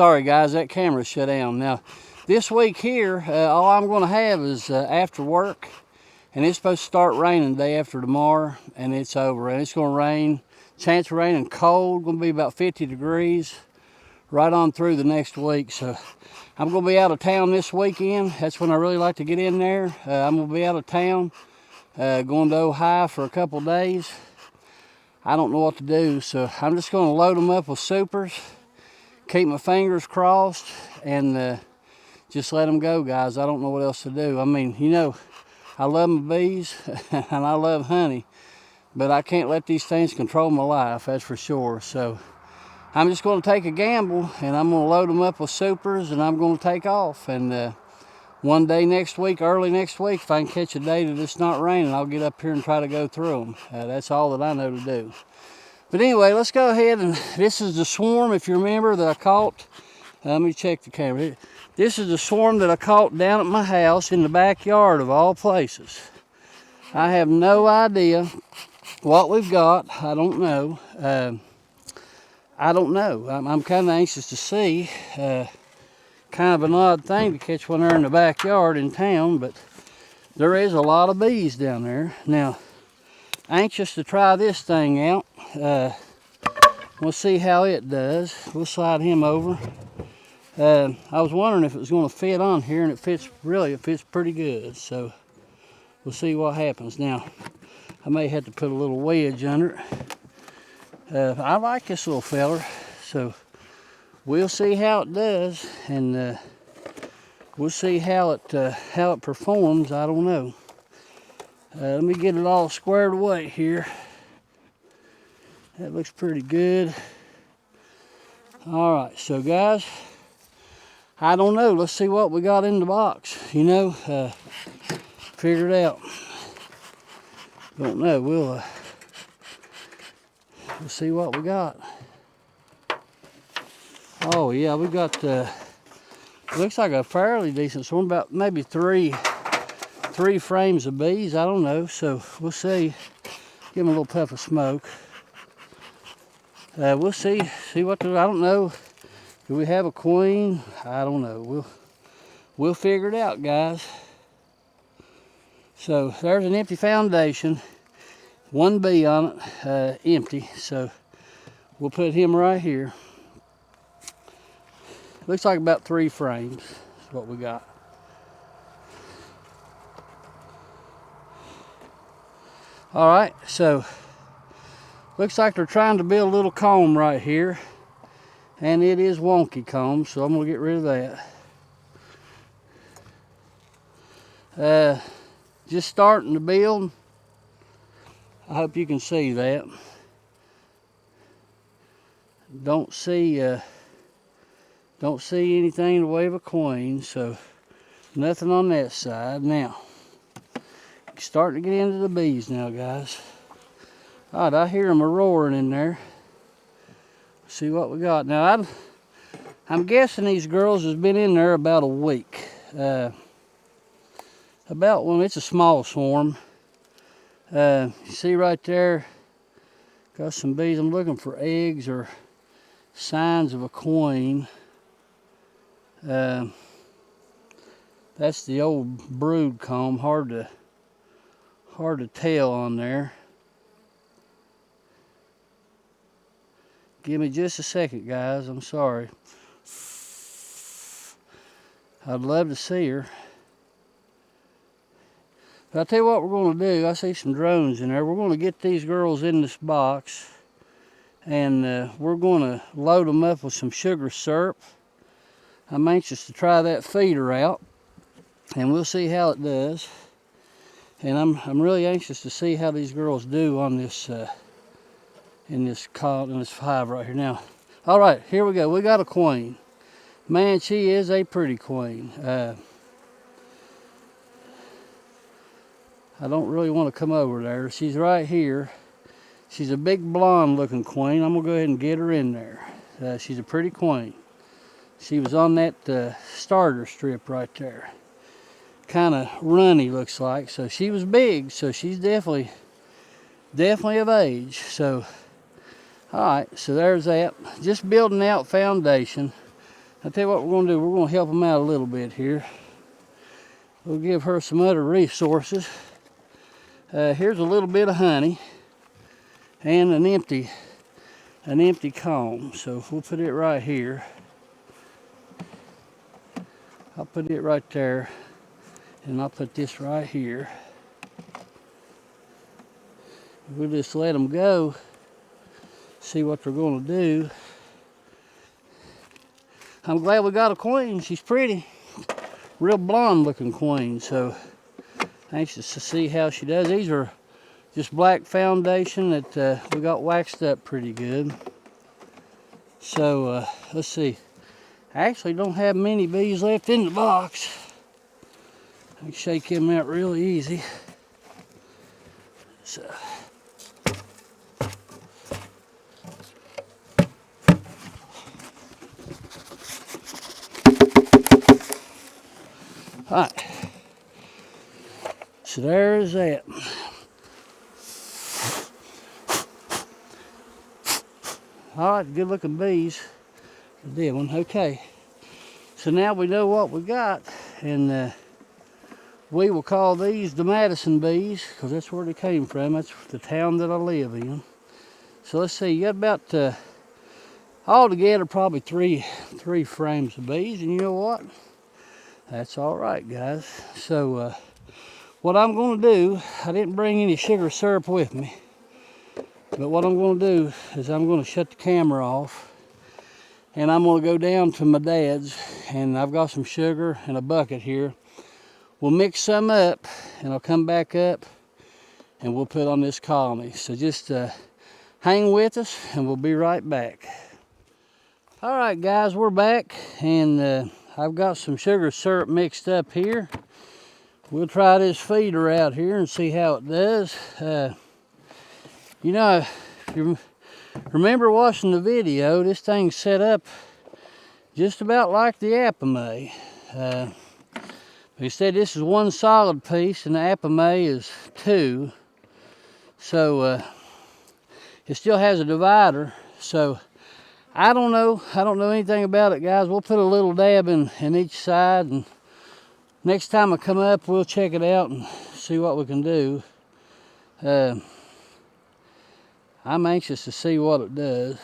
Sorry guys, that camera shut down. Now, this week here, all I'm going to have is after work, and it's supposed to start raining day after tomorrow, and it's over. And it's going to rain, chance of raining cold, going to be about 50 degrees right on through the next week. So I'm going to be out of town this weekend. That's when I really like to get in there. I'm going to be out of town, going to Ohio for a couple days. I don't know what to do, so I'm just going to load them up with supers, keep my fingers crossed, and just let them go, guys. I don't know what else to do. I mean, you know, I love my bees and I love honey, but I can't let these things control my life, that's for sure. So I'm just going to take a gamble, and I'm going to load them up with supers, and I'm going to take off. And one day next week, early next week, if I can catch a day that it's not raining, I'll get up here and try to go through them. That's all that I know to do. But anyway, let's go ahead, and this is the swarm, if you remember, that I caught. Let me check the camera. This is the swarm that I caught down at my house in the backyard of all places. I have no idea what we've got. I don't know. I'm kind of anxious to see. Kind of an odd thing to catch one there in the backyard in town, but there is a lot of bees down there. Now, anxious to try this thing out. We'll see how it does. We'll slide him over. I was wondering if it was going to fit on here, and it fits pretty good. So we'll see what happens. Now, I may have to put a little wedge under it. I like this little feller, so we'll see how it does, and we'll see how it performs. I don't know. Let me get it all squared away here. That looks pretty good. All right, so guys, I don't know. Let's see what we got in the box. You know, figure it out. Don't know. We'll see what we got. Oh yeah, we got. Looks like a fairly decent swarm. About maybe three frames of bees. I don't know. So we'll see. Give them a little puff of smoke. We'll see what I don't know. Do we have a queen? I don't know. We'll figure it out, guys. So there's an empty foundation, one bee on it, empty. So we'll put him right here. Looks like about 3 frames is what we got. All right, so looks like they're trying to build a little comb right here, and it is wonky comb, so I'm gonna get rid of that. Just starting to build. I hope you can see that. Don't see anything in the way of a queen, so nothing on that side. Now, starting to get into the bees now, guys. All right, I hear them roaring in there. See what we got. Now, I'm guessing these girls has been in there about a week. It's a small swarm. You see right there, got some bees. I'm looking for eggs or signs of a queen. That's the old brood comb. Hard to tell on there. Give me just a second, guys. I'm sorry. I'd love to see her. But I'll tell you what we're going to do. I see some drones in there. We're going to get these girls in this box, and we're going to load them up with some sugar syrup. I'm anxious to try that feeder out, and we'll see how it does. And I'm really anxious to see how these girls do on this in this hive right here. Now, all right, here we go. We got a queen. Man, she is a pretty queen. I don't really want to come over there. She's right here. She's a big blonde looking queen. I'm gonna go ahead and get her in there. She's a pretty queen. She was on that starter strip right there. Kind of runny, looks like. So she was big, so she's definitely of age. So all right, so there's that. Just building out foundation. I'll tell you what we're going to do. We're going to help them out a little bit here. We'll give her some other resources. Here's a little bit of honey and an empty comb. So we'll put it right here. I'll put it right there, and I'll put this right here. We'll just let them go, see what they're going to do. I'm glad we got a queen. She's pretty, real blonde looking queen, so anxious to see how she does. These are just black foundation that we got waxed up pretty good. So let's see. I actually don't have many bees left in the box. I can shake them out really easy. So. All right, so there's that. All right, good looking bees. The dead one, okay. So now we know what we got, and we will call these the Madison bees, because that's where they came from. That's the town that I live in. So let's see, you got about, altogether probably three frames of bees, and you know what? That's all right, guys. So what I'm going to do, I didn't bring any sugar syrup with me, but what I'm going to do is I'm going to shut the camera off, and I'm going to go down to my dad's, and I've got some sugar and a bucket here. We'll mix some up, and I'll come back up, and we'll put on this colony. So just hang with us, and we'll be right back. All right, guys, we're back, and I've got some sugar syrup mixed up here. We'll try this feeder out here and see how it does. You know, if you remember watching the video, this thing's set up just about like the apame. They said this is one solid piece and the apame is two. So it still has a divider. So I don't know anything about it, guys. We'll put a little dab in each side, and next time I come up, we'll check it out and see what we can do. I'm anxious to see what it does.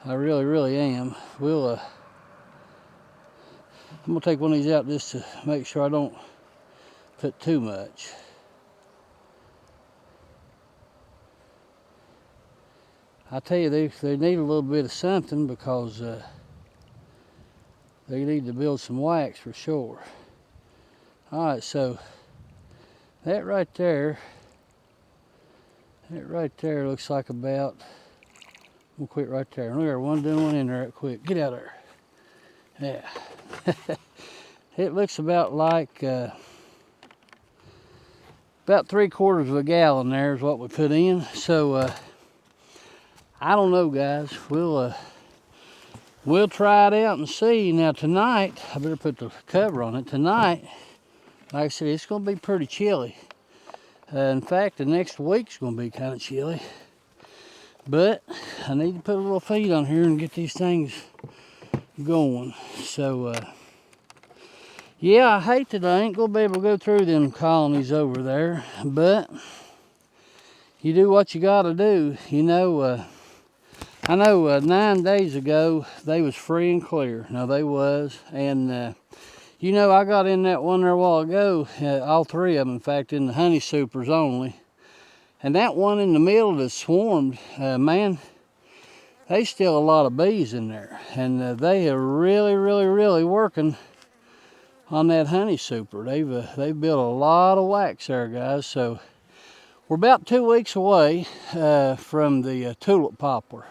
I really am. I'm gonna take one of these out just to make sure I don't put too much. I tell you, they need a little bit of something, because they need to build some wax for sure. All right, so that right there looks like about, we'll quit right there. Look at one doing one in there right quick. Get out of there. Yeah. It looks about like about 3/4 of a gallon there is what we put in. So I don't know, guys. We'll try it out and see. Now tonight, I better put the cover on it. Tonight, like I said, it's going to be pretty chilly. In fact, the next week's going to be kind of chilly. But I need to put a little feed on here and get these things going. So yeah, I hate that I ain't going to be able to go through them colonies over there. But you do what you got to do. You know, I know 9 days ago, they was free and clear. Now, they was. And, you know, I got in that one there a while ago, all three of them, in fact, in the honey supers only. And that one in the middle that swarmed, man, there's still a lot of bees in there. And they are really working on that honey super. They've built a lot of wax there, guys. So we're about 2 weeks away from the tulip poplar.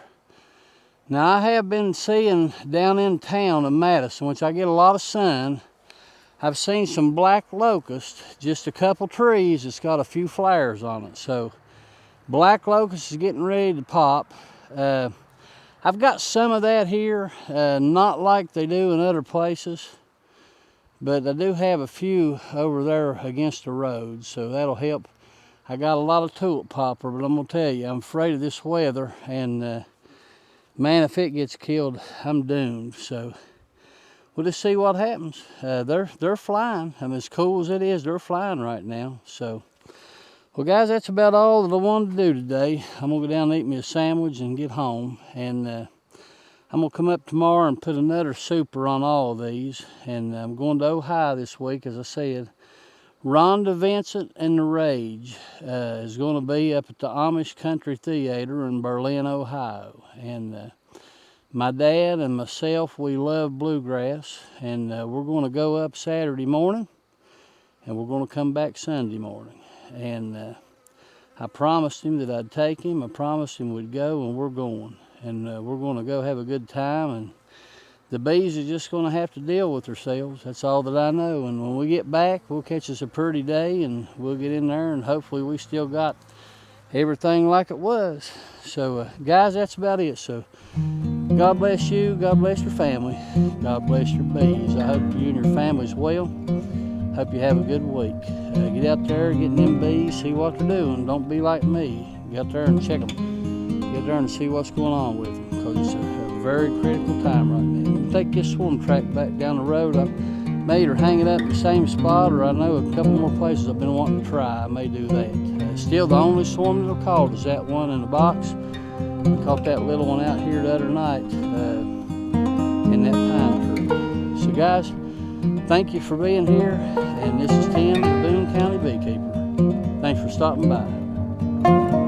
Now, I have been seeing down in town of Madison, which I get a lot of sun, I've seen some black locust, just a couple trees that's got a few flowers on it. So black locust is getting ready to pop. I've got some of that here, not like they do in other places, but I do have a few over there against the road, so that'll help. I got a lot of tulip poplar, but I'm gonna tell you, I'm afraid of this weather, and man, if it gets killed, I'm doomed. So we'll just see what happens. They're flying. I mean, as cool as it is, they're flying right now. So, well, guys, that's about all that I wanted to do today. I'm gonna go down and eat me a sandwich and get home. And I'm gonna come up tomorrow and put another super on all of these. And I'm going to Ohio this week, as I said. Rhonda Vincent and the Rage is going to be up at the Amish Country Theater in Berlin, Ohio. And my dad and myself, we love bluegrass. And we're going to go up Saturday morning. And we're going to come back Sunday morning. And I promised him that I'd take him. I promised him we'd go, and we're going. And we're going to go have a good time. And the bees are just going to have to deal with themselves. That's all that I know. And when we get back, we'll catch us a pretty day, and we'll get in there, and hopefully we still got everything like it was. So, guys, that's about it. So, God bless you. God bless your family. God bless your bees. I hope you and your family's well. Hope you have a good week. Get out there, get them bees, see what they're doing. Don't be like me. Get out there and check them. Get out there and see what's going on with them, because it's a very critical time right now. I'm gonna take this swarm track back down the road. I may either hang it up in the same spot, or I know a couple more places I've been wanting to try. I may do that. Still, the only swarm that'll call is that one in the box. I caught that little one out here the other night in that pine tree. So, guys, thank you for being here, and this is Tim, the Boone County Beekeeper. Thanks for stopping by.